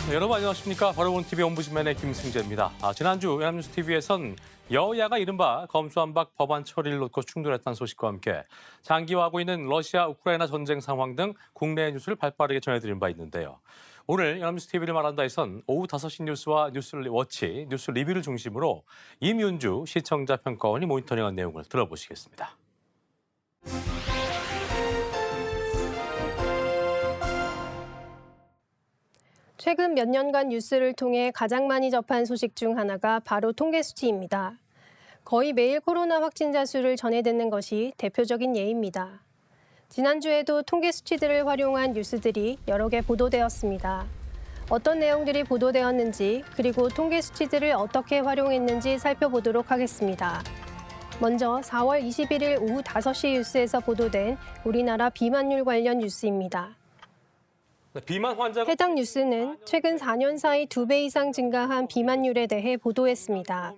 네, 여러분 안녕하십니까. 바로본 TV ombudsman의 김승재입니다. 지난주 연합뉴스 TV에선 여야가 이른바 검수완박 법안 처리를 놓고 충돌했다는 소식과 함께 장기화하고 있는 러시아 우크라이나 전쟁 상황 등 국내 뉴스를 발빠르게 전해드린 바 있는데요. 오늘 연합뉴스 TV를 말한다에선 오후 5시 뉴스와 뉴스워치, 뉴스 리뷰를 중심으로 임윤주 시청자 평가원이 모니터링한 내용을 들어보시겠습니다. 최근 몇 년간 뉴스를 통해 가장 많이 접한 소식 중 하나가 바로 통계 수치입니다. 거의 매일 코로나 확진자 수를 전해 듣는 것이 대표적인 예입니다. 지난주에도 통계 수치들을 활용한 뉴스들이 여러 개 보도되었습니다. 어떤 내용들이 보도되었는지 그리고 통계 수치들을 어떻게 활용했는지 살펴보도록 하겠습니다. 먼저 4월 21일 오후 5시 뉴스에서 보도된 우리나라 비만율 관련 뉴스입니다. 비만 환자 해당 뉴스는 최근 4년 사이 2배 이상 증가한 비만율에 대해 보도했습니다.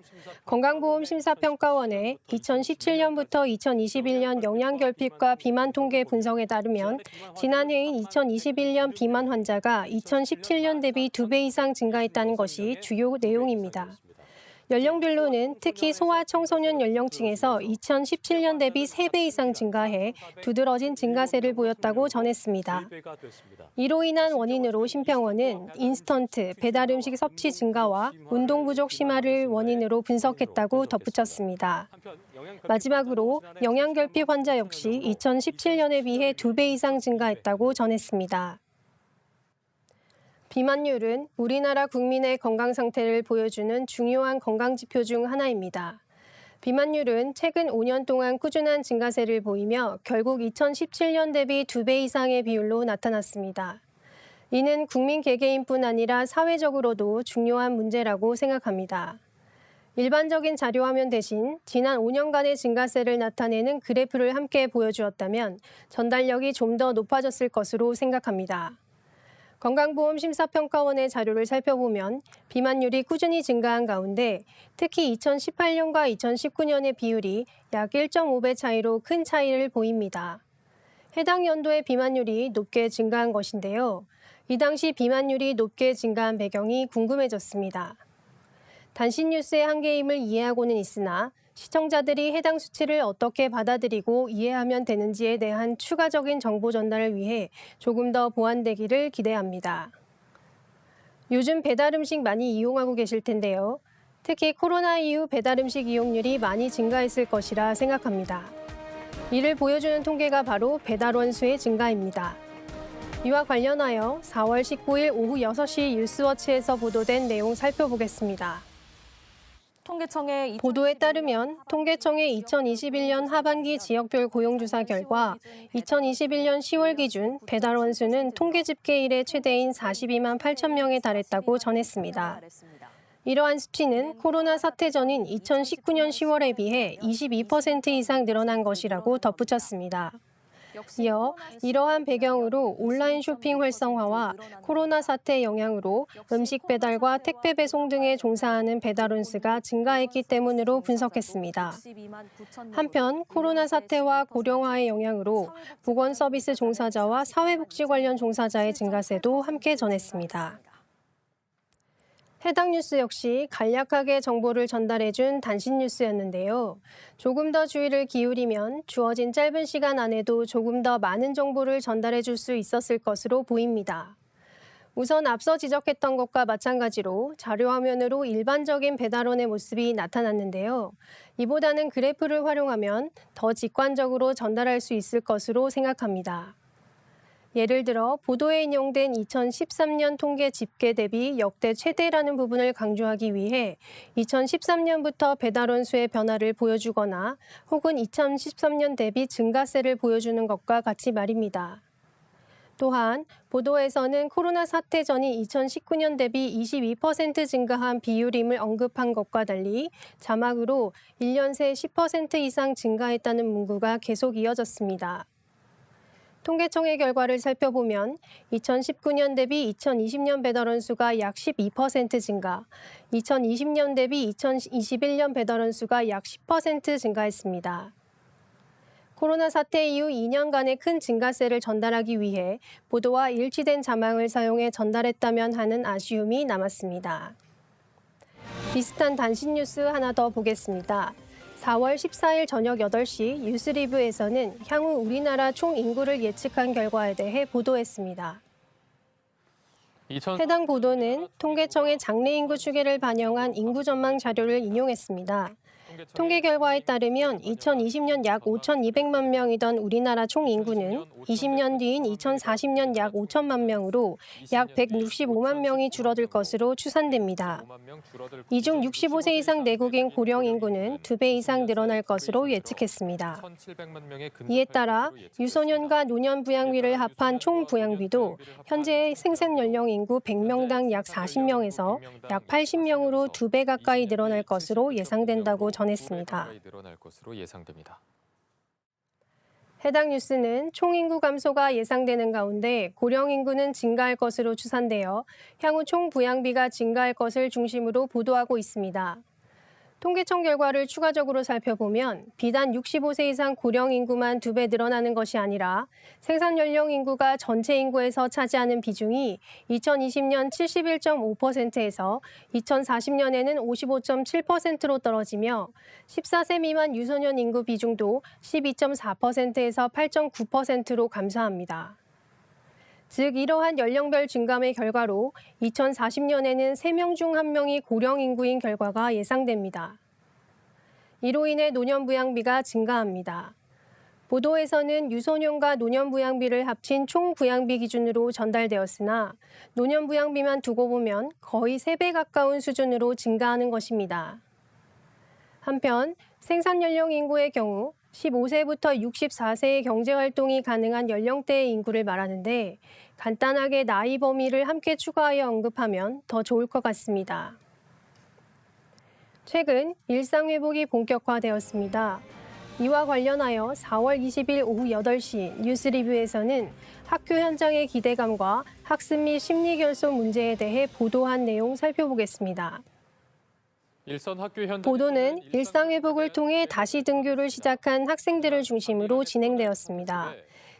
건강보험심사평가원의 2017년부터 2021년 영양결핍과 비만 통계 분석에 따르면 지난해인 2021년 비만 환자가 2017년 대비 2배 이상 증가했다는 것이 주요 내용입니다. 연령별로는 특히 소아 청소년 연령층에서 2017년 대비 3배 이상 증가해 두드러진 증가세를 보였다고 전했습니다. 이로 인한 원인으로 심평원은 인스턴트, 배달 음식 섭취 증가와 운동 부족 심화를 원인으로 분석했다고 덧붙였습니다. 마지막으로 영양결핍 환자 역시 2017년에 비해 2배 이상 증가했다고 전했습니다. 비만율은 우리나라 국민의 건강 상태를 보여주는 중요한 건강지표 중 하나입니다. 비만율은 최근 5년 동안 꾸준한 증가세를 보이며 결국 2017년 대비 2배 이상의 비율로 나타났습니다. 이는 국민 개개인뿐 아니라 사회적으로도 중요한 문제라고 생각합니다. 일반적인 자료화면 대신 지난 5년간의 증가세를 나타내는 그래프를 함께 보여주었다면 전달력이 좀 더 높아졌을 것으로 생각합니다. 건강보험심사평가원의 자료를 살펴보면 비만율이 꾸준히 증가한 가운데 특히 2018년과 2019년의 비율이 약 1.5배 차이로 큰 차이를 보입니다. 해당 연도의 비만율이 높게 증가한 것인데요. 이 당시 비만율이 높게 증가한 배경이 궁금해졌습니다. 단신 뉴스의 한계임을 이해하고는 있으나 시청자들이 해당 수치를 어떻게 받아들이고 이해하면 되는지에 대한 추가적인 정보 전달을 위해 조금 더 보완되기를 기대합니다. 요즘 배달 음식 많이 이용하고 계실 텐데요. 특히 코로나 이후 배달 음식 이용률이 많이 증가했을 것이라 생각합니다. 이를 보여주는 통계가 바로 배달원 수의 증가입니다. 이와 관련하여 4월 19일 오후 6시 뉴스워치에서 보도된 내용 살펴보겠습니다. 보도에 따르면 통계청의 2021년 하반기 지역별 고용조사 결과 2021년 10월 기준 배달원 수는 통계 집계 이래 최대인 42만 8천 명에 달했다고 전했습니다. 이러한 수치는 코로나 사태 전인 2019년 10월에 비해 22% 이상 늘어난 것이라고 덧붙였습니다. 이어 이러한 배경으로 온라인 쇼핑 활성화와 코로나 사태 영향으로 음식 배달과 택배 배송 등에 종사하는 배달원 수가 증가했기 때문으로 분석했습니다. 한편 코로나 사태와 고령화의 영향으로 보건 서비스 종사자와 사회복지 관련 종사자의 증가세도 함께 전했습니다. 해당 뉴스 역시 간략하게 정보를 전달해준 단신 뉴스였는데요. 조금 더 주의를 기울이면 주어진 짧은 시간 안에도 조금 더 많은 정보를 전달해줄 수 있었을 것으로 보입니다. 우선 앞서 지적했던 것과 마찬가지로 자료화면으로 일반적인 배달원의 모습이 나타났는데요. 이보다는 그래프를 활용하면 더 직관적으로 전달할 수 있을 것으로 생각합니다. 예를 들어 보도에 인용된 2013년 통계 집계 대비 역대 최대라는 부분을 강조하기 위해 2013년부터 배달원 수의 변화를 보여주거나 혹은 2013년 대비 증가세를 보여주는 것과 같이 말입니다. 또한 보도에서는 코로나 사태 전인 2019년 대비 22% 증가한 비율임을 언급한 것과 달리 자막으로 1년 새 10% 이상 증가했다는 문구가 계속 이어졌습니다. 통계청의 결과를 살펴보면 2019년 대비 2020년 배달원 수가 약 12% 증가, 2020년 대비 2021년 배달원 수가 약 10% 증가했습니다. 코로나 사태 이후 2년간의 큰 증가세를 전달하기 위해 보도와 일치된 자막을 사용해 전달했다면 하는 아쉬움이 남았습니다. 비슷한 단신 뉴스 하나 더 보겠습니다. 4월 14일 저녁 8시 뉴스리뷰에서는 향후 우리나라 총 인구를 예측한 결과에 대해 보도했습니다. 해당 보도는 통계청의 장래 인구 추계를 반영한 인구 전망 자료를 인용했습니다. 통계 결과에 따르면 2020년 약 5,200만 명이던 우리나라 총 인구는 20년 뒤인 2040년 약 5천만 명으로 약 165만 명이 줄어들 것으로 추산됩니다. 이 중 65세 이상 내국인 고령 인구는 2배 이상 늘어날 것으로 예측했습니다. 이에 따라 유소년과 노년 부양비를 합한 총 부양비도 현재의 생산 연령 인구 100명당 약 40명에서 약 80명으로 2배 가까이 늘어날 것으로 예상된다고 전했습니다. 해당 뉴스는 총인구 감소가 예상되는 가운데 고령 인구는 증가할 것으로 추산되어 향후 총 부양비가 증가할 것을 중심으로 보도하고 있습니다. 통계청 결과를 추가적으로 살펴보면 비단 65세 이상 고령 인구만 2배 늘어나는 것이 아니라 생산 연령 인구가 전체 인구에서 차지하는 비중이 2020년 71.5%에서 2040년에는 55.7%로 떨어지며 14세 미만 유소년 인구 비중도 12.4%에서 8.9%로 감소합니다. 즉 이러한 연령별 증감의 결과로 2040년에는 3명 중 1명이 고령 인구인 결과가 예상됩니다. 이로 인해 노년 부양비가 증가합니다. 보도에서는 유소년과 노년 부양비를 합친 총 부양비 기준으로 전달되었으나 노년 부양비만 두고 보면 거의 3배 가까운 수준으로 증가하는 것입니다. 한편 생산 연령 인구의 경우 15세부터 64세의 경제활동이 가능한 연령대의 인구를 말하는데 간단하게 나이 범위를 함께 추가하여 언급하면 더 좋을 것 같습니다. 최근 일상회복이 본격화되었습니다. 이와 관련하여 4월 20일 오후 8시 뉴스리뷰에서는 학교 현장의 기대감과 학습 및 심리 결손 문제에 대해 보도한 내용 살펴보겠습니다. 보도는 일상회복을 통해 다시 등교를 시작한 학생들을 중심으로 진행되었습니다.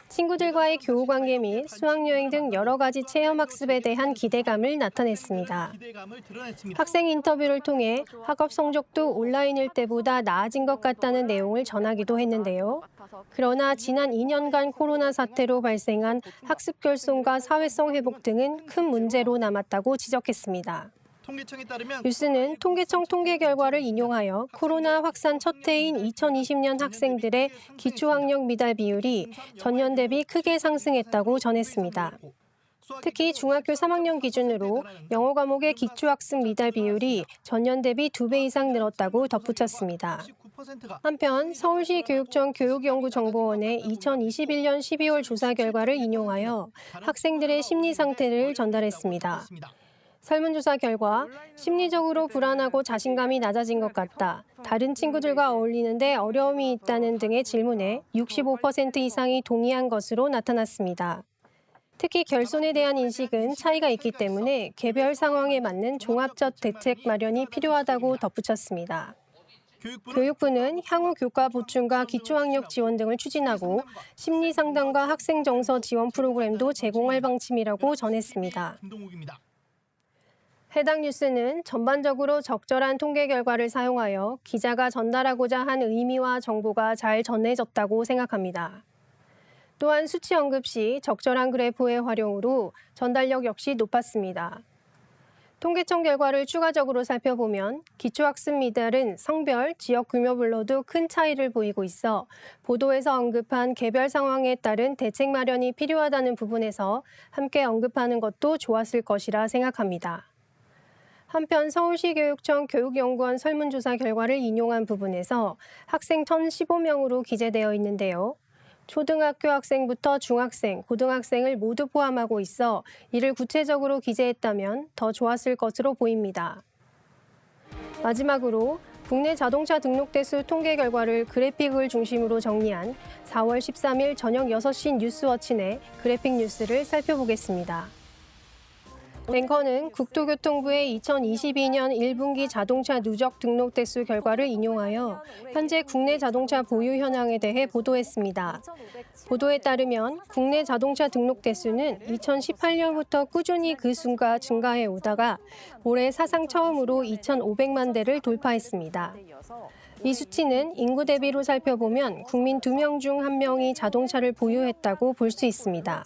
친구들과의 교우관계 및 수학여행 등 여러 가지 체험학습에 대한 기대감을 나타냈습니다. 학생 인터뷰를 통해 학업 성적도 온라인일 때보다 나아진 것 같다는 내용을 전하기도 했는데요. 그러나 지난 2년간 코로나 사태로 발생한 학습 결손과 사회성 회복 등은 큰 문제로 남았다고 지적했습니다. 뉴스는 통계청 통계 결과를 인용하여 코로나 확산 첫 해인 2020년 학생들의 기초학력 미달 비율이 전년 대비 크게 상승했다고 전했습니다. 특히 중학교 3학년 기준으로 영어 과목의 기초학습 미달 비율이 전년 대비 2배 이상 늘었다고 덧붙였습니다. 한편 서울시 교육청 교육연구정보원의 2021년 12월 조사 결과를 인용하여 학생들의 심리 상태를 전달했습니다. 설문조사 결과 심리적으로 불안하고 자신감이 낮아진 것 같다. 다른 친구들과 어울리는데 어려움이 있다는 등의 질문에 65% 이상이 동의한 것으로 나타났습니다. 특히 결손에 대한 인식은 차이가 있기 때문에 개별 상황에 맞는 종합적 대책 마련이 필요하다고 덧붙였습니다. 교육부는 향후 교과 보충과 기초학력 지원 등을 추진하고 심리 상담과 학생 정서 지원 프로그램도 제공할 방침이라고 전했습니다. 해당 뉴스는 전반적으로 적절한 통계 결과를 사용하여 기자가 전달하고자 한 의미와 정보가 잘 전해졌다고 생각합니다. 또한 수치 언급 시 적절한 그래프의 활용으로 전달력 역시 높았습니다. 통계청 결과를 추가적으로 살펴보면 기초학습 미달은 성별, 지역 규모별로도 큰 차이를 보이고 있어 보도에서 언급한 개별 상황에 따른 대책 마련이 필요하다는 부분에서 함께 언급하는 것도 좋았을 것이라 생각합니다. 한편 서울시 교육청 교육연구원 설문조사 결과를 인용한 부분에서 학생 1,015명으로 기재되어 있는데요. 초등학교 학생부터 중학생, 고등학생을 모두 포함하고 있어 이를 구체적으로 기재했다면 더 좋았을 것으로 보입니다. 마지막으로 국내 자동차 등록 대수 통계 결과를 그래픽을 중심으로 정리한 4월 13일 저녁 6시 뉴스워치 내 그래픽 뉴스를 살펴보겠습니다. 앵커는 국토교통부의 2022년 1분기 자동차 누적 등록 대수 결과를 인용하여 현재 국내 자동차 보유 현황에 대해 보도했습니다. 보도에 따르면 국내 자동차 등록 대수는 2018년부터 꾸준히 그 수가 증가해 오다가 올해 사상 처음으로 2,500만 대를 돌파했습니다. 이 수치는 인구 대비로 살펴보면 국민 2명 중 1명이 자동차를 보유했다고 볼 수 있습니다.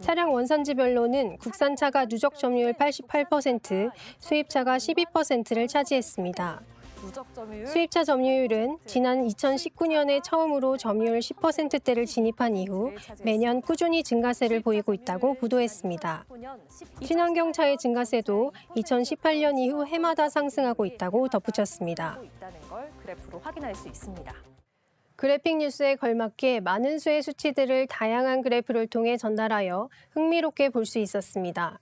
차량 원산지별로는 국산차가 누적 점유율 88%, 수입차가 12%를 차지했습니다. 수입차 점유율은 지난 2019년에 처음으로 점유율 10%대를 진입한 이후 매년 꾸준히 증가세를 보이고 있다고 보도했습니다. 친환경차의 증가세도 2018년 이후 해마다 상승하고 있다고 덧붙였습니다. 그래픽 뉴스에 걸맞게 많은 수의 수치들을 다양한 그래프를 통해 전달하여 흥미롭게 볼 수 있었습니다.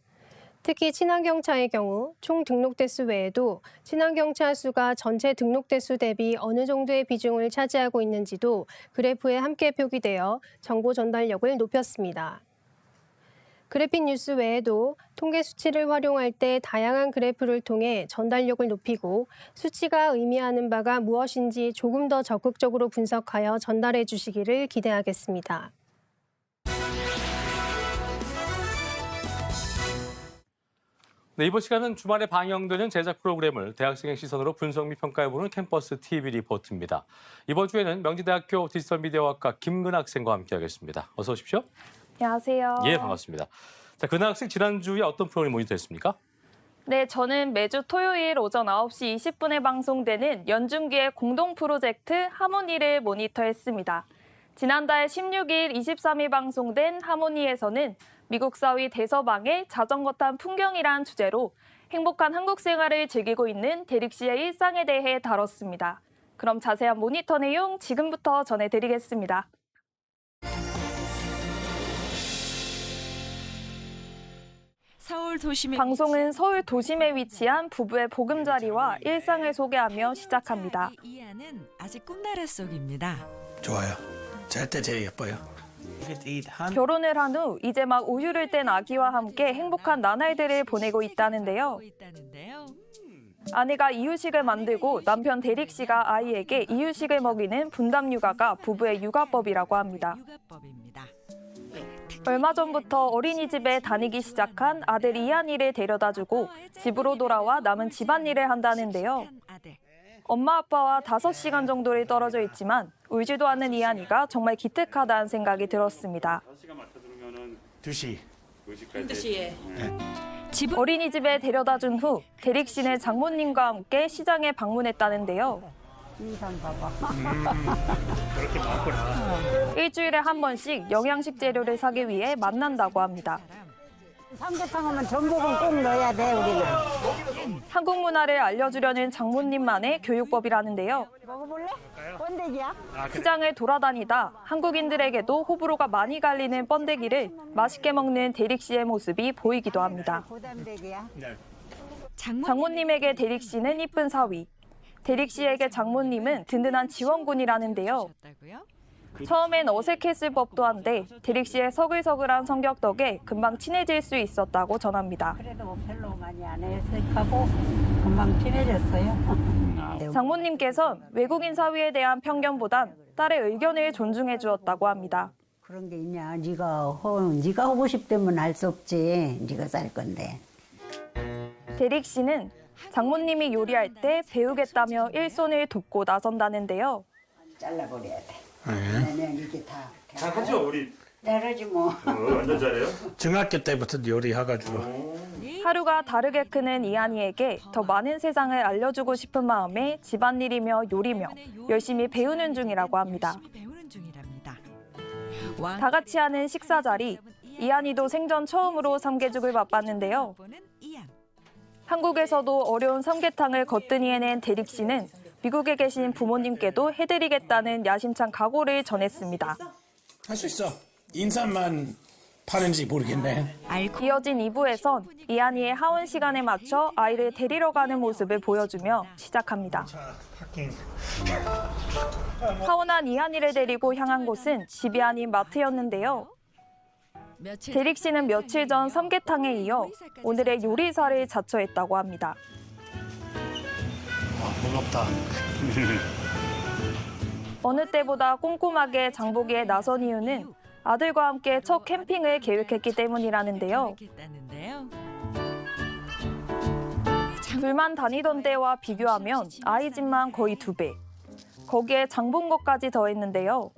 특히 친환경차의 경우 총 등록 대수 외에도 친환경차 수가 전체 등록 대수 대비 어느 정도의 비중을 차지하고 있는지도 그래프에 함께 표기되어 정보 전달력을 높였습니다. 그래픽 뉴스 외에도 통계 수치를 활용할 때 다양한 그래프를 통해 전달력을 높이고 수치가 의미하는 바가 무엇인지 조금 더 적극적으로 분석하여 전달해 주시기를 기대하겠습니다. 네, 이번 시간은 주말에 방영되는 제작 프로그램을 대학생의 시선으로 분석 및 평가해보는 캠퍼스 TV 리포트입니다. 이번 주에는 명지대학교 디지털미디어학과 김근아 학생과 함께하겠습니다. 어서 오십시오. 안녕하세요. 예, 반갑습니다. 자, 근아 학생 지난주에 어떤 프로그램 모니터했습니까? 네, 저는 매주 토요일 오전 9시 20분에 방송되는 연중기의 공동 프로젝트 하모니를 모니터했습니다. 지난달 16일, 23일 방송된 하모니에서는 미국 사위 대서방의 자전거 탄 풍경이란 주제로 행복한 한국 생활을 즐기고 있는 대릭 씨의 일상에 대해 다뤘습니다. 그럼 자세한 모니터 내용 지금부터 전해드리겠습니다. 방송은 서울 도심에 위치한 부부의 보금자리와 일상을 소개하며 시작합니다. 이안은 아직 꿈나라 속입니다. 좋아요. 잘 때 제일 예뻐요. 결혼을 한 후 이제 막 우유를 뗀 아기와 함께 행복한 나날들을 보내고 있다는데요. 아내가 이유식을 만들고 남편 대릭 씨가 아이에게 이유식을 먹이는 분담 육아가 부부의 육아법이라고 합니다. 얼마 전부터 어린이집에 다니기 시작한 아들 이한이를 데려다주고 집으로 돌아와 남은 집안일을 한다는데요. 엄마 아빠와 5시간 정도를 떨어져 있지만 울지도 않는 이한이가 정말 기특하다는 생각이 들었습니다. 2시. 2시에. 어린이집에 데려다준 후 대릭 씨는 장모님과 함께 시장에 방문했다는데요. 그렇게 많구나. 일주일에 한 번씩 영양식 재료를 사기 위해 만난다고 합니다. 삼계탕 하면 전복은 꼭 넣어야 돼, 우리는. 한국 문화를 알려주려는 장모님만의 교육법이라는데요. 먹어볼래? 번데기야? 시장을 돌아다니다 한국인들에게도 호불호가 많이 갈리는 번데기를 맛있게 먹는 대릭 씨의 모습이 보이기도 합니다. 고담대기야? 장모님에게 대릭 씨는 이쁜 사위, 대릭 씨에게 장모님은 든든한 지원군이라는데요. 처음엔 어색했을 법도 한데 대릭 씨의 서글서글한 성격 덕에 금방 친해질 수 있었다고 전합니다. 그래도 별로 많이 안 어색하고 금방 친해졌어요. 장모님께선 외국인 사위에 대한 편견보단 딸의 의견을 존중해 주었다고 합니다. 그런 게 있냐? 네가 하고 싶다면 알 수 없지. 네가 살 건데. 대릭 씨는 장모님이 요리할 때 배우겠다며 일손을 돕고 나선다는데요. 잘라버려야 돼. 왜냐면 이게 다 잘하죠, 우리. 잘하지 뭐. 완전 잘해요? 중학교 때부터 요리해가지고. 하루가 다르게 크는 이한이에게 더 많은 세상을 알려주고 싶은 마음에 집안일이며 요리며 열심히 배우는 중이라고 합니다. 다 같이 하는 식사 자리, 이한이도 생전 처음으로 삼계죽을 맛봤는데요. 한국에서도 어려운 삼계탕을 거뜬히 해낸 대릭 씨는 미국에 계신 부모님께도 해드리겠다는 야심찬 각오를 전했습니다. 할 수 있어. 인삼만 파는지 모르겠네. 이어진 2부에선 이한이의 하원 시간에 맞춰 아이를 데리러 가는 모습을 보여주며 시작합니다. 하원한 이한이를 데리고 향한 곳은 집이 아닌 마트였는데요. 대릭 씨는 며칠 전 삼계탕에 이어 오늘의 요리사를 자처했다고 합니다. 무겁다. 어느 때보다 꼼꼼하게 장보기에 나선 이유는 아들과 함께 첫 캠핑을 계획했기 때문이라는데요. 둘만 다니던 때와 비교하면 아이 집만 거의 2배. 거기에 장본 것까지 더했는데요.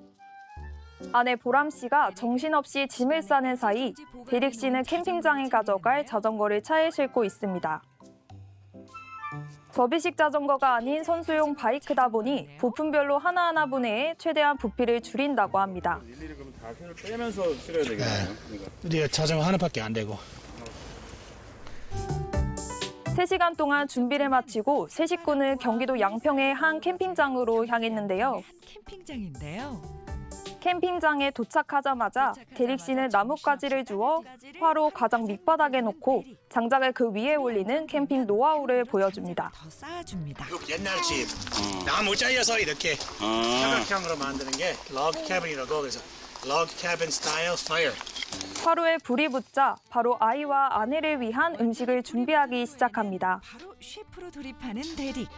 아내 보람 씨가 정신없이 짐을 싸는 사이 대릭 씨는 캠핑장에 가져갈 자전거를 차에 싣고 있습니다. 접이식 자전거가 아닌 선수용 바이크다 보니 부품별로 하나하나 분해해 최대한 부피를 줄인다고 합니다. 일일이 그럼 다 손을 빼면서 실어야 되겠네요. 그러니까. 우리가 자전거 하나밖에 안 되고. 3시간 동안 준비를 마치고 세 식구는 경기도 양평의 한 캠핑장으로 향했는데요. 캠핑장인데요. 캠핑장에 도착하자마자 대릭 씨는 나뭇가지를 주워 화로 가장 밑바닥에 놓고 장작을 그 위에 올리는 캠핑 노하우를 보여줍니다. 더 쌓아줍니다. 옛날 집 나무 잘려서 이렇게 사각형으로 만드는 게 log cabin이라고 그래서 log cabin style fire. 화로에 불이 붙자 바로 아이와 아내를 위한 음식을 준비하기 시작합니다. 바로 셰프로 돌입하는 대릭.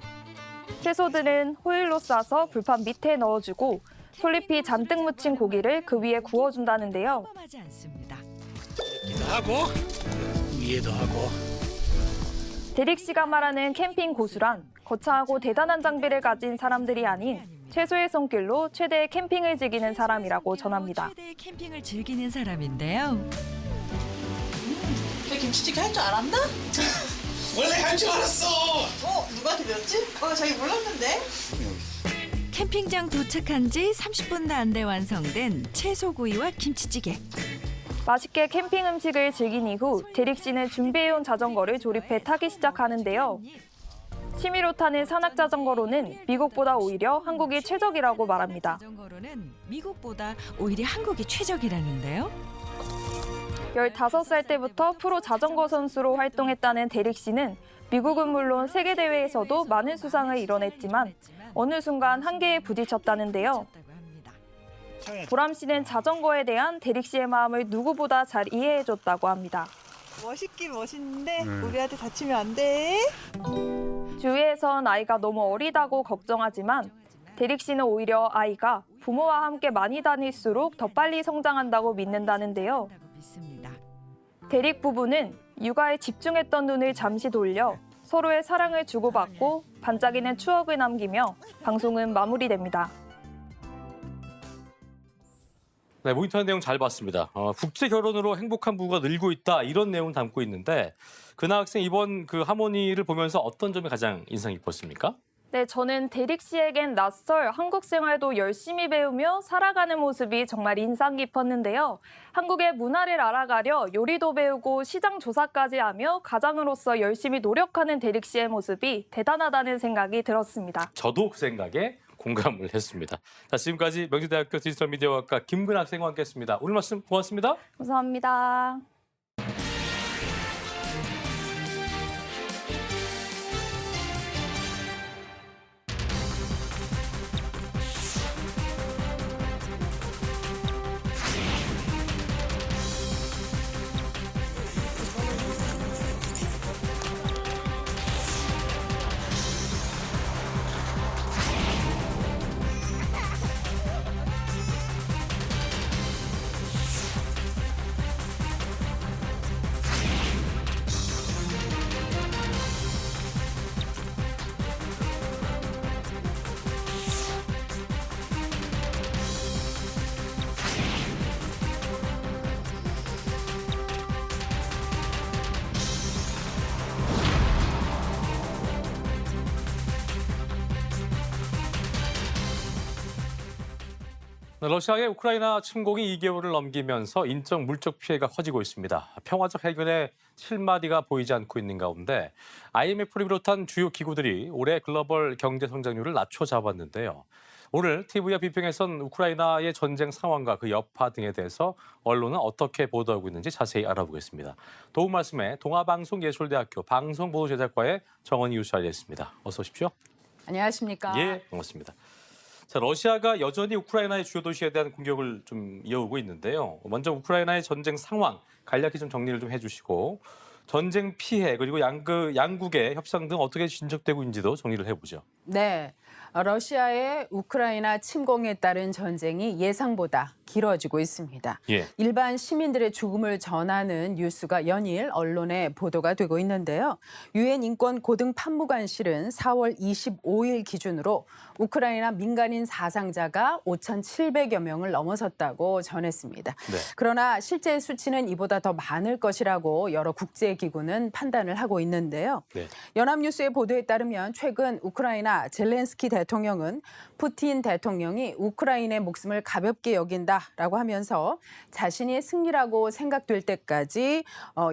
채소들은 호일로 싸서 불판 밑에 넣어주고 솔잎이 잔뜩 묻힌 고기를 그 위에 구워준다는데요. 평범하지 않습니다. 이기도 하고 위에도 하고. 대릭 씨가 말하는 캠핑 고수란 거창하고 대단한 장비를 가진 사람들이 아닌 최소의 손길로 최대의 캠핑을 즐기는 사람이라고 전합니다. 최대의 캠핑을 즐기는 사람인데요. 너 김치찌개 할 줄 알았나? 원래 할 줄 알았어. 누구한테 배웠지? 자기 몰랐는데? 캠핑장 도착한 지 30분도 안 돼 완성된 채소구이와 김치찌개. 맛있게 캠핑 음식을 즐긴 이후 대릭 씨는 준비해온 자전거를 조립해 타기 시작하는데요. 취미로 타는 산악 자전거로는 미국보다 오히려 한국이 최적이라고 말합니다. 자전거로는 미국보다 오히려 한국이 최적이라는데요. 15살 때부터 프로 자전거 선수로 활동했다는 대릭 씨는 미국은 물론 세계 대회에서도 많은 수상을 이뤄냈지만 어느 순간 한계에 부딪혔다는데요. 보람 씨는 자전거에 대한 대릭 씨의 마음을 누구보다 잘 이해해줬다고 합니다. 멋있긴 멋있는데 우리한테 다치면 안 돼. 주위에선 아이가 너무 어리다고 걱정하지만 대릭 씨는 오히려 아이가 부모와 함께 많이 다닐수록 더 빨리 성장한다고 믿는다는데요. 대릭 부부는 육아에 집중했던 눈을 잠시 돌려 서로의 사랑을 주고받고 반짝이는 추억을 남기며 방송은 마무리됩니다. 네, 모니터한 내용 잘 봤습니다. 국제 결혼으로 행복한 부부가 늘고 있다 이런 내용을 담고 있는데 그나 학생 이번 그 하모니를 보면서 어떤 점이 가장 인상 깊었습니까? 네, 저는 대릭 씨에겐 낯설 한국 생활도 열심히 배우며 살아가는 모습이 정말 인상 깊었는데요. 한국의 문화를 알아가려 요리도 배우고 시장 조사까지 하며 가장으로서 열심히 노력하는 대릭 씨의 모습이 대단하다는 생각이 들었습니다. 저도 그 생각에 공감을 했습니다. 자, 지금까지 명지대학교 디지털미디어학과 김근 학생과 함께했습니다. 오늘 말씀 고맙습니다. 감사합니다. 러시아의 우크라이나 침공이 2개월을 넘기면서 인적 물적 피해가 커지고 있습니다. 평화적 해결의 실마디가 보이지 않고 있는 가운데 IMF를 비롯한 주요 기구들이 올해 글로벌 경제 성장률을 낮춰 잡았는데요. 오늘 TV와 비평에선 우크라이나의 전쟁 상황과 그 여파 등에 대해서 언론은 어떻게 보도하고 있는지 자세히 알아보겠습니다. 도움 말씀에 동아방송예술대학교 방송보도제작과의 정원희 유수아리였습니다. 어서 오십시오. 안녕하십니까? 예, 반갑습니다. 자, 러시아가 여전히 우크라이나의 주요 도시에 대한 공격을 좀 이어오고 있는데요. 먼저 우크라이나의 전쟁 상황 간략히 좀 정리를 좀 해주시고 전쟁 피해 그리고 양국의 협상 등 어떻게 진척되고 있는지도 정리를 해보죠. 네, 러시아의 우크라이나 침공에 따른 전쟁이 예상보다 길어지고 있습니다. 예. 일반 시민들의 죽음을 전하는 뉴스가 연일 언론에 보도가 되고 있는데요. 유엔 인권 고등 판무관실은 4월 25일 기준으로 우크라이나 민간인 사상자가 5,700여 명을 넘어섰다고 전했습니다. 네. 그러나 실제 수치는 이보다 더 많을 것이라고 여러 국제기구는 판단을 하고 있는데요. 네. 연합뉴스의 보도에 따르면 최근 우크라이나 젤렌스키 대통령은 푸틴 대통령이 우크라이나의 목숨을 가볍게 여긴다라고 하면서 자신이 승리라고 생각될 때까지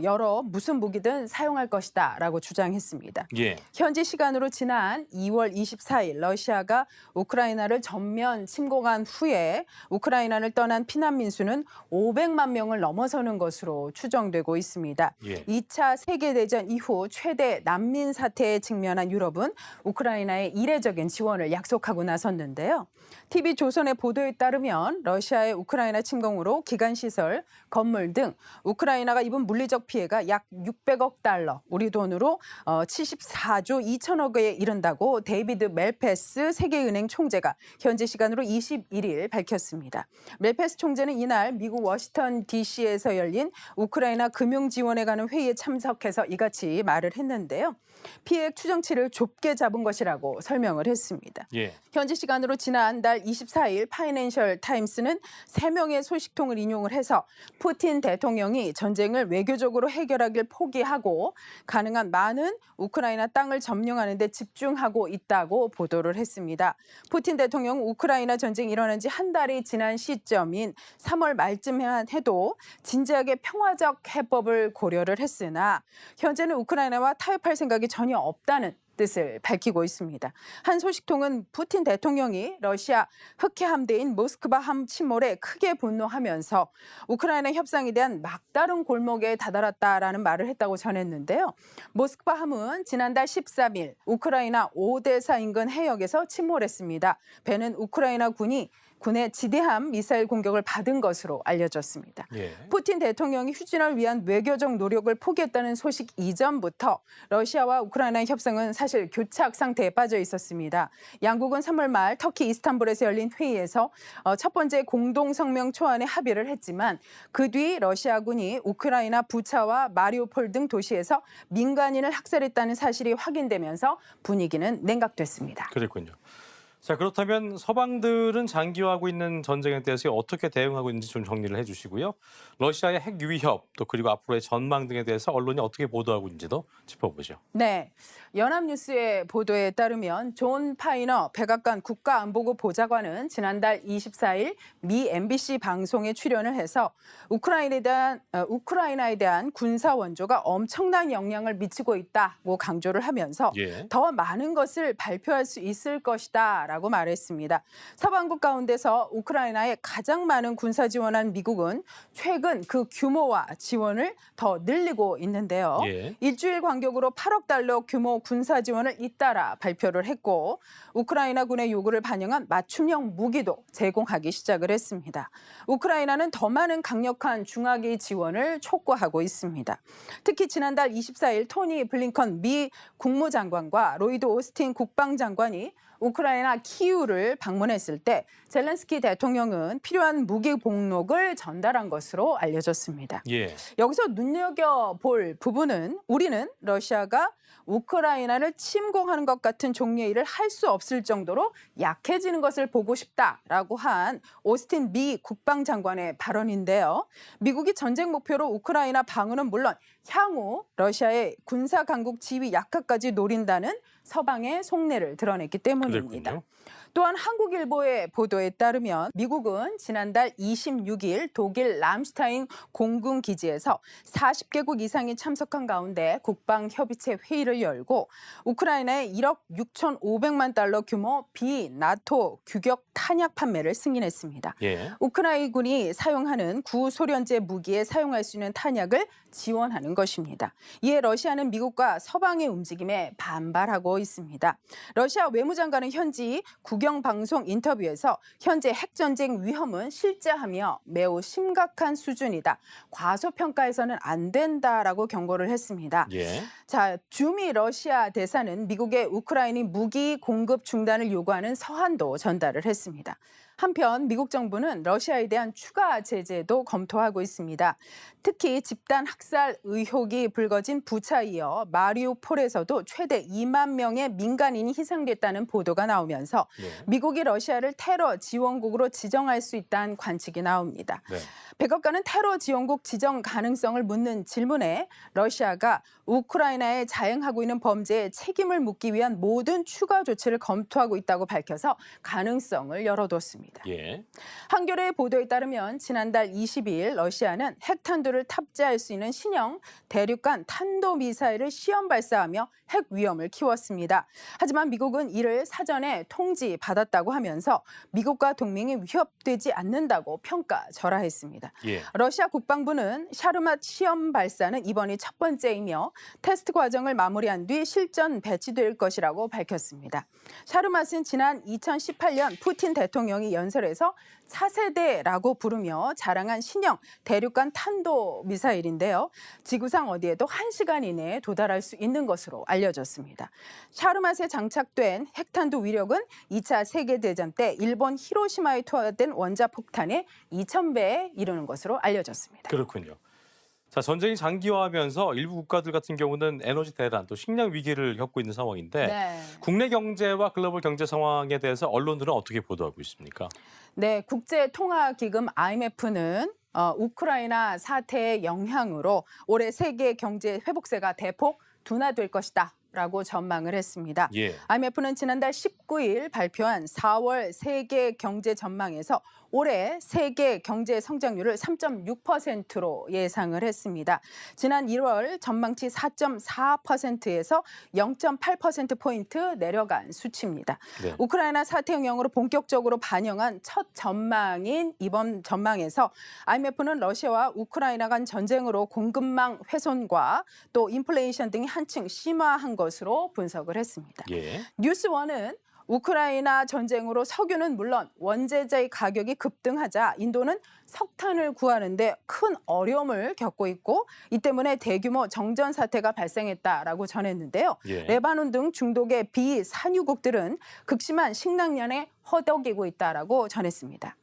여러 무슨 무기든 사용할 것이다라고 주장했습니다. 예. 현지 시간으로 지난 2월 24일 러시아가 우크라이나를 전면 침공한 후에 우크라이나를 떠난 피난민 수는 500만 명을 넘어서는 것으로 추정되고 있습니다. 예. 2차 세계대전 이후 최대 난민 사태에 직면한 유럽은 우크라이나에 이례적인 지원을 약속하고 나섰는데요. TV조선의 보도에 따르면 러시아의 우크라이나 침공으로 기간시설, 건물 등 우크라이나가 입은 물리적 피해가 약 600억 달러, 우리 돈으로 74조 2천억에 이른다고 데이비드 멜페스 세계은행 총재가 현지 시간으로 21일 밝혔습니다. 멜페스 총재는 이날 미국 워싱턴 DC에서 열린 우크라이나 금융 지원에 관한 회의에 참석해서 이같이 말을 했는데요. 피해 추정치를 좁게 잡은 것이라고 설명을 했습니다. 예. 현지 시간으로 지난달 24일 파이낸셜 타임스는 3명의 소식통을 인용을 해서 푸틴 대통령이 전쟁을 외교적으로 해결하길 포기하고 가능한 많은 우크라이나 땅을 점령하는 데 집중하고 있다고 보도를 했습니다. 푸틴 대통령은 우크라이나 전쟁이 일어난 지 한 달이 지난 시점인 3월 말쯤에만 해도 진지하게 평화적 해법을 고려를 했으나 현재는 우크라이나와 타협할 생각이 전혀 없다는 뜻을 밝히고 있습니다. 한 소식통은 푸틴 대통령이 러시아 흑해 함대인 모스크바 함 침몰에 크게 분노하면서 우크라이나 협상에 대한 막다른 골목에 다다랐다라는 말을 했다고 전했는데요. 모스크바 함은 지난달 13일 우크라이나 오데사 인근 해역에서 침몰했습니다. 배는 우크라이나 군의 지대함 미사일 공격을 받은 것으로 알려졌습니다. 예. 푸틴 대통령이 휴전을 위한 외교적 노력을 포기했다는 소식 이전부터 러시아와 우크라이나의 협상은 사실 교착 상태에 빠져 있었습니다. 양국은 3월 말 터키 이스탄불에서 열린 회의에서 첫 번째 공동성명 초안에 합의를 했지만 그 뒤 러시아군이 우크라이나 부차와 마리우폴 등 도시에서 민간인을 학살했다는 사실이 확인되면서 분위기는 냉각됐습니다. 그랬군요. 자, 그렇다면 서방들은 장기화하고 있는 전쟁에 대해서 어떻게 대응하고 있는지 좀 정리를 해주시고요. 러시아의 핵 위협, 또 그리고 앞으로의 전망 등에 대해서 언론이 어떻게 보도하고 있는지도 짚어보죠. 네, 연합뉴스의 보도에 따르면 존 파이너 백악관 국가안보국 보좌관은 지난달 24일 미 MBC 방송에 출연을 해서 우크라이나에 대한 군사 원조가 엄청난 영향을 미치고 있다고 강조를 하면서 예. 더 많은 것을 발표할 수 있을 것이다 라고 말했습니다. 서방국 가운데서 우크라이나에 가장 많은 군사 지원한 미국은 최근 그 규모와 지원을 더 늘리고 있는데요. 예. 일주일 간격으로 8억 달러 규모 군사 지원을 잇따라 발표를 했고 우크라이나 군의 요구를 반영한 맞춤형 무기도 제공하기 시작을 했습니다. 우크라이나는 더 많은 강력한 중화기 지원을 촉구하고 있습니다. 특히 지난달 24일 토니 블링컨 미 국무장관과 로이드 오스틴 국방장관이 우크라이나 키이우를 방문했을 때 젤렌스키 대통령은 필요한 무기 목록을 전달한 것으로 알려졌습니다. 예. 여기서 눈여겨볼 부분은 우리는 러시아가 우크라이나를 침공하는 것 같은 종류의 일을 할 수 없을 정도로 약해지는 것을 보고 싶다라고 한 오스틴 미 국방장관의 발언인데요. 미국이 전쟁 목표로 우크라이나 방어는 물론 향후 러시아의 군사 강국 지위 약화까지 노린다는 서방의 속내를 드러냈기 때문입니다. 그랬군요. 또한 한국일보의 보도에 따르면 미국은 지난달 26일 독일 람슈타인 공군기지에서 40개국 이상이 참석한 가운데 국방협의체 회의를 열고 우크라이나에 1억 6,500만 달러 규모 비나토 규격 탄약 판매를 승인했습니다. 예. 우크라이나군이 사용하는 구소련제 무기에 사용할 수 있는 탄약을 지원하는 것입니다. 이에 러시아는 미국과 서방의 움직임에 반발하고 있습니다. 러시아 외무장관은 현지 국영방송 인터뷰에서 현재 핵전쟁 위험은 실제하며 매우 심각한 수준이다. 과소평가해서는 안 된다라고 경고를 했습니다. 예. 자, 주미 러시아 대사는 미국의 우크라이나 무기 공급 중단을 요구하는 서한도 전달을 했습니다. 한편 미국 정부는 러시아에 대한 추가 제재도 검토하고 있습니다. 특히 집단 학살 의혹이 불거진 부차에 이어 마리우폴에서도 최대 2만 명의 민간인이 희생됐다는 보도가 나오면서 네. 미국이 러시아를 테러 지원국으로 지정할 수 있다는 관측이 나옵니다. 네. 백악관은 테러 지원국 지정 가능성을 묻는 질문에 러시아가 우크라이나에 자행하고 있는 범죄에 책임을 묻기 위한 모든 추가 조치를 검토하고 있다고 밝혀서 가능성을 열어뒀습니다. 예. 한겨레 보도에 따르면 지난달 22일 러시아는 핵탄두를 탑재할 수 있는 신형 대륙간 탄도미사일을 시험 발사하며 핵 위험을 키웠습니다. 하지만 미국은 이를 사전에 통지받았다고 하면서 미국과 동맹이 위협되지 않는다고 평가절하했습니다. 예. 러시아 국방부는 샤르맛 시험 발사는 이번이 첫 번째이며 테스트 과정을 마무리한 뒤 실전 배치될 것이라고 밝혔습니다. 샤르맛은 지난 2018년 푸틴 대통령이 연설에서 차세대라고 부르며 자랑한 신형 대륙간 탄도 미사일인데요. 지구상 어디에도 1시간 이내에 도달할 수 있는 것으로 알려졌습니다. 샤르맛에 장착된 핵탄두 위력은 2차 세계대전 때 일본 히로시마에 투하된 원자폭탄의 2000배에 이르는 것으로 알려졌습니다. 그렇군요. 자, 전쟁이 장기화하면서 일부 국가들 같은 경우는 에너지 대란 또 식량 위기를 겪고 있는 상황인데 네. 국내 경제와 글로벌 경제 상황에 대해서 언론들은 어떻게 보도하고 있습니까? 네, 국제통화기금 IMF는 우크라이나 사태의 영향으로 올해 세계 경제 회복세가 대폭 둔화될 것이다. 라고 전망을 했습니다. 예. IMF는 지난달 19일 발표한 4월 세계 경제 전망에서 올해 세계 경제 성장률을 3.6%로 예상을 했습니다. 지난 1월 전망치 4.4%에서 0.8%포인트 내려간 수치입니다. 네. 우크라이나 사태 영향으로 본격적으로 반영한 첫 전망인 이번 전망에서 IMF는 러시아와 우크라이나 간 전쟁으로 공급망 훼손과 또 인플레이션 등이 한층 심화한 것으로 분석을 했습니다. 예. 뉴스원은 우크라이나 전쟁으로 석유는 물론 원재재의 가격이 급등하자 인도는 석탄을 구하는데 큰 어려움을 겪고 있고 이 때문에 대규모 정전 사태가 발생했다라고 전했는데요. 예. 레바논 등 중동의 비산유국들은 극심한 식량난에 허덕이고 있다라고 전했습니다.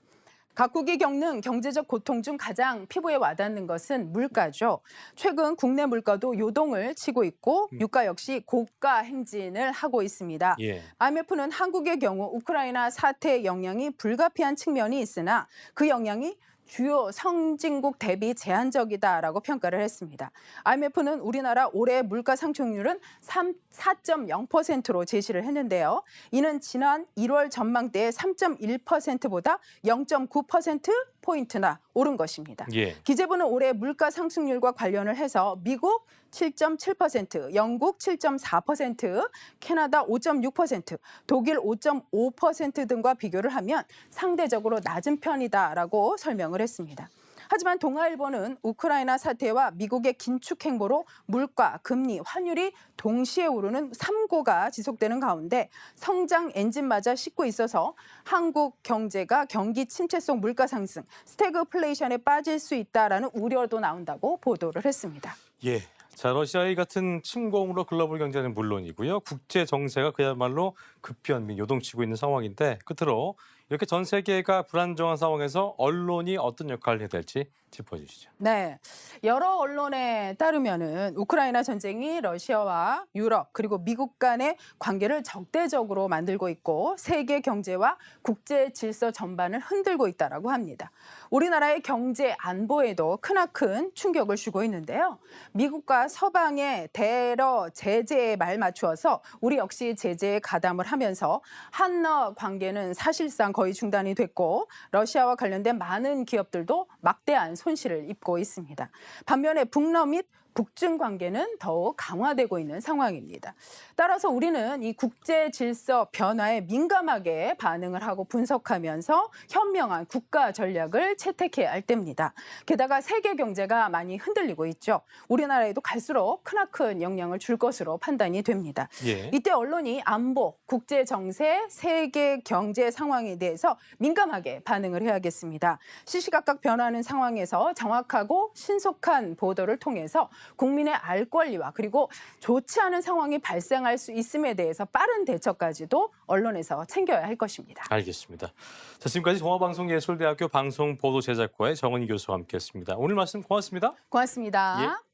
각국이 겪는 경제적 고통 중 가장 피부에 와닿는 것은 물가죠. 최근 국내 물가도 요동을 치고 있고 유가 역시 고가 행진을 하고 있습니다. 예. IMF는 한국의 경우 우크라이나 사태의 영향이 불가피한 측면이 있으나 그 영향이 주요 선진국 대비 제한적이다라고 평가를 했습니다. IMF는 우리나라 올해 물가 상승률은 4.0%로 제시를 했는데요. 이는 지난 1월 전망 때의 3.1%보다 0.9%포인트나 오른 것입니다. 예. 기재부는 올해 물가 상승률과 관련을 해서 미국 7.7%, 영국 7.4%, 캐나다 5.6%, 독일 5.5% 등과 비교를 하면 상대적으로 낮은 편이다라고 설명을 했습니다. 하지만 동아일보는 우크라이나 사태와 미국의 긴축 행보로 물가, 금리, 환율이 동시에 오르는 3고가 지속되는 가운데 성장 엔진마저 싣고 있어서 한국 경제가 경기 침체 속 물가 상승, 스태그플레이션에 빠질 수 있다라는 우려도 나온다고 보도를 했습니다. 예. 자, 러시아의 같은 침공으로 글로벌 경제는 물론이고요. 국제 정세가 그야말로 급변, 요동치고 있는 상황인데 끝으로 이렇게 전 세계가 불안정한 상황에서 언론이 어떤 역할을 해야 될지 짚어주시죠. 네, 여러 언론에 따르면은 우크라이나 전쟁이 러시아와 유럽 그리고 미국 간의 관계를 적대적으로 만들고 있고 세계 경제와 국제 질서 전반을 흔들고 있다라고 합니다. 우리나라의 경제 안보에도 크나큰 충격을 주고 있는데요. 미국과 서방의 대러 제재에 말맞추어서 우리 역시 제재에 가담을 하면서 한러 관계는 사실상 거의 중단이 됐고 러시아와 관련된 많은 기업들도 막대한 손실을 입고 있습니다. 반면에 북러 및 국증 관계는 더욱 강화되고 있는 상황입니다. 따라서 우리는 이 국제 질서 변화에 민감하게 반응을 하고 분석하면서 현명한 국가 전략을 채택해야 할 때입니다. 게다가 세계 경제가 많이 흔들리고 있죠. 우리나라에도 갈수록 크나큰 영향을 줄 것으로 판단이 됩니다. 예. 이때 언론이 안보, 국제 정세, 세계 경제 상황에 대해서 민감하게 반응을 해야겠습니다. 시시각각 변하는 상황에서 정확하고 신속한 보도를 통해서 국민의 알 권리와 그리고 좋지 않은 상황이 발생할 수 있음에 대해서 빠른 대처까지도 언론에서 챙겨야 할 것입니다. 알겠습니다. 자, 지금까지 동아방송예술대학교 방송보도제작과의 정은희 교수와 함께했습니다. 오늘 말씀 고맙습니다. 고맙습니다. 예.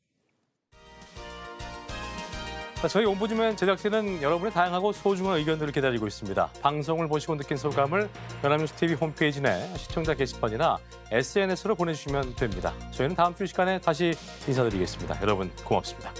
자, 저희 옴부즈맨 제작진은 여러분의 다양하고 소중한 의견들을 기다리고 있습니다. 방송을 보시고 느낀 소감을 연합뉴스 TV 홈페이지 내 시청자 게시판이나 SNS로 보내주시면 됩니다. 저희는 다음 주 이 시간에 다시 인사드리겠습니다. 여러분 고맙습니다.